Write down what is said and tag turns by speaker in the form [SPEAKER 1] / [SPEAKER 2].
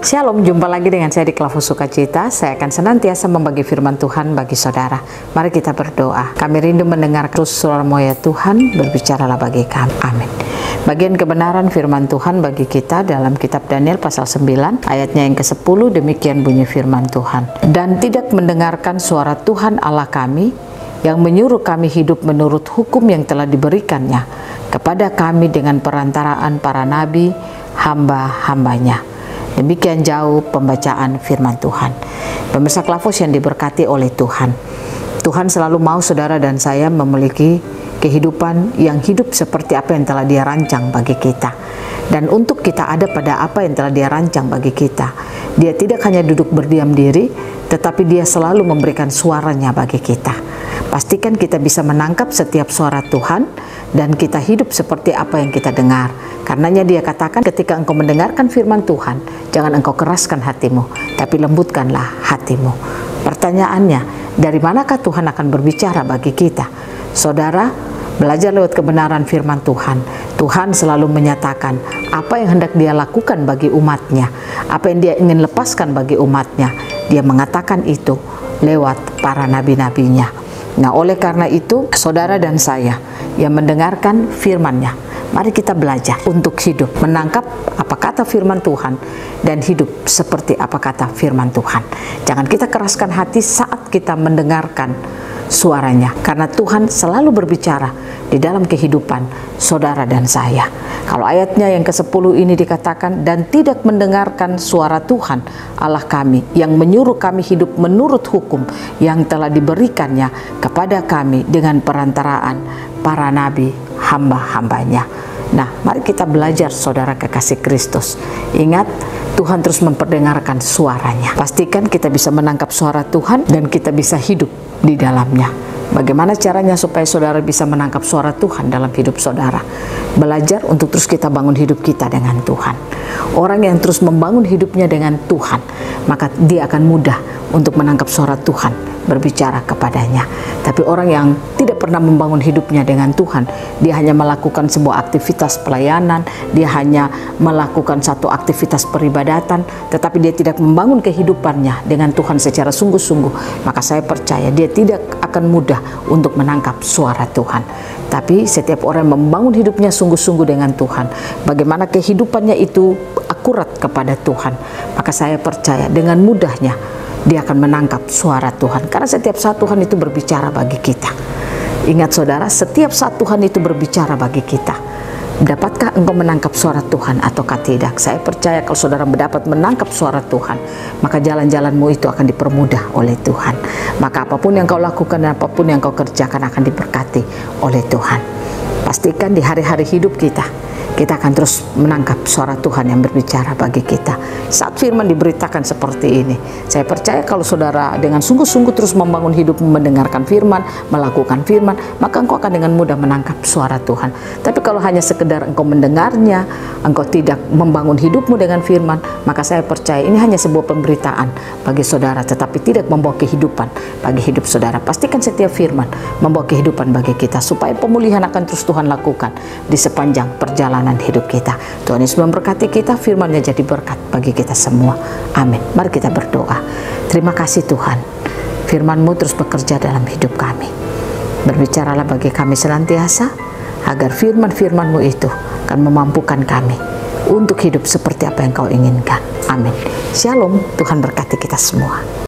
[SPEAKER 1] Shalom, jumpa lagi dengan saya di Klavus Sukacita. Saya akan senantiasa membagi firman Tuhan bagi saudara. Mari kita berdoa. Kami rindu mendengar suara-Mu ya Tuhan, berbicaralah bagi kami. Amin. Bagian kebenaran firman Tuhan bagi kita dalam kitab Daniel pasal 9 ayatnya yang ke-10, demikian bunyi firman Tuhan. Dan tidak mendengarkan suara Tuhan Allah kami yang menyuruh kami hidup menurut hukum yang telah diberikannya kepada kami dengan perantaraan para nabi, hamba-hambanya. Demikian jauh pembacaan firman Tuhan. Pemirsa Klavus yang diberkati oleh Tuhan, Tuhan selalu mau saudara dan saya memiliki kehidupan yang hidup seperti apa yang telah Dia rancang bagi kita. Dan untuk kita ada pada apa yang telah Dia rancang bagi kita, Dia tidak hanya duduk berdiam diri, tetapi Dia selalu memberikan suaranya bagi kita. Pastikan kita bisa menangkap setiap suara Tuhan dan kita hidup seperti apa yang kita dengar. Karenanya Dia katakan, ketika engkau mendengarkan firman Tuhan, jangan engkau keraskan hatimu, tapi lembutkanlah hatimu. Pertanyaannya, dari manakah Tuhan akan berbicara bagi kita? Saudara, belajar lewat kebenaran firman Tuhan. Tuhan selalu menyatakan apa yang hendak Dia lakukan bagi umatnya, apa yang Dia ingin lepaskan bagi umatnya. Dia mengatakan itu lewat para nabi-nabinya. Nah, oleh karena itu, saudara dan saya yang mendengarkan firman-Nya, mari kita belajar untuk hidup, menangkap apa kata firman Tuhan dan hidup seperti apa kata firman Tuhan. Jangan kita keraskan hati saat kita mendengarkan suaranya, karena Tuhan selalu berbicara di dalam kehidupan saudara dan saya. Kalau ayatnya yang ke-10 ini dikatakan, dan tidak mendengarkan suara Tuhan Allah kami yang menyuruh kami hidup menurut hukum yang telah diberikannya kepada kami dengan perantaraan para nabi, hamba-hambanya. Nah, mari kita belajar saudara kekasih Kristus. Ingat, Tuhan terus memperdengarkan suaranya. Pastikan kita bisa menangkap suara Tuhan dan kita bisa hidup di dalamnya. Bagaimana caranya supaya saudara bisa menangkap suara Tuhan dalam hidup saudara? Belajar untuk terus kita bangun hidup kita dengan Tuhan. Orang yang terus membangun hidupnya dengan Tuhan, maka dia akan mudah untuk menangkap suara Tuhan berbicara kepadanya. Tapi orang yang tidak pernah membangun hidupnya dengan Tuhan, dia hanya melakukan sebuah aktivitas pelayanan, dia hanya melakukan satu aktivitas peribadatan, tetapi dia tidak membangun kehidupannya dengan Tuhan secara sungguh-sungguh, maka saya percaya dia tidak akan mudah untuk menangkap suara Tuhan. Tapi setiap orang yang membangun hidupnya sungguh-sungguh dengan Tuhan, bagaimana kehidupannya itu akurat kepada Tuhan, maka saya percaya dengan mudahnya dia akan menangkap suara Tuhan. Karena setiap saat Tuhan itu berbicara bagi kita. Ingat saudara, setiap saat Tuhan itu berbicara bagi kita. Dapatkah engkau menangkap suara Tuhan ataukah tidak? Saya percaya kalau saudara mendapat menangkap suara Tuhan, maka jalan-jalanmu itu akan dipermudah oleh Tuhan. Maka apapun yang kau lakukan dan apapun yang kau kerjakan akan diberkati oleh Tuhan. Pastikan di hari-hari hidup kita akan terus menangkap suara Tuhan yang berbicara bagi kita. Saat firman diberitakan seperti ini, saya percaya kalau saudara dengan sungguh-sungguh terus membangun hidup, mendengarkan firman, melakukan firman, maka engkau akan dengan mudah menangkap suara Tuhan. Tapi kalau hanya sekedar engkau mendengarnya, engkau tidak membangun hidupmu dengan firman, maka saya percaya ini hanya sebuah pemberitaan bagi saudara, tetapi tidak membawa kehidupan bagi hidup saudara. Pastikan setiap firman membawa kehidupan bagi kita, supaya pemulihan akan terus Tuhan lakukan di sepanjang perjalanan hidup kita. Tuhan Yesus memberkati kita, firman-Nya jadi berkat bagi kita semua. Amin. Mari kita berdoa. Terima kasih Tuhan, firman-Mu terus bekerja dalam hidup kami. Berbicaralah bagi kami senantiasa, agar firman-firman-Mu itu akan memampukan kami untuk hidup seperti apa yang Kau inginkan. Amin. Shalom. Tuhan berkati kita semua.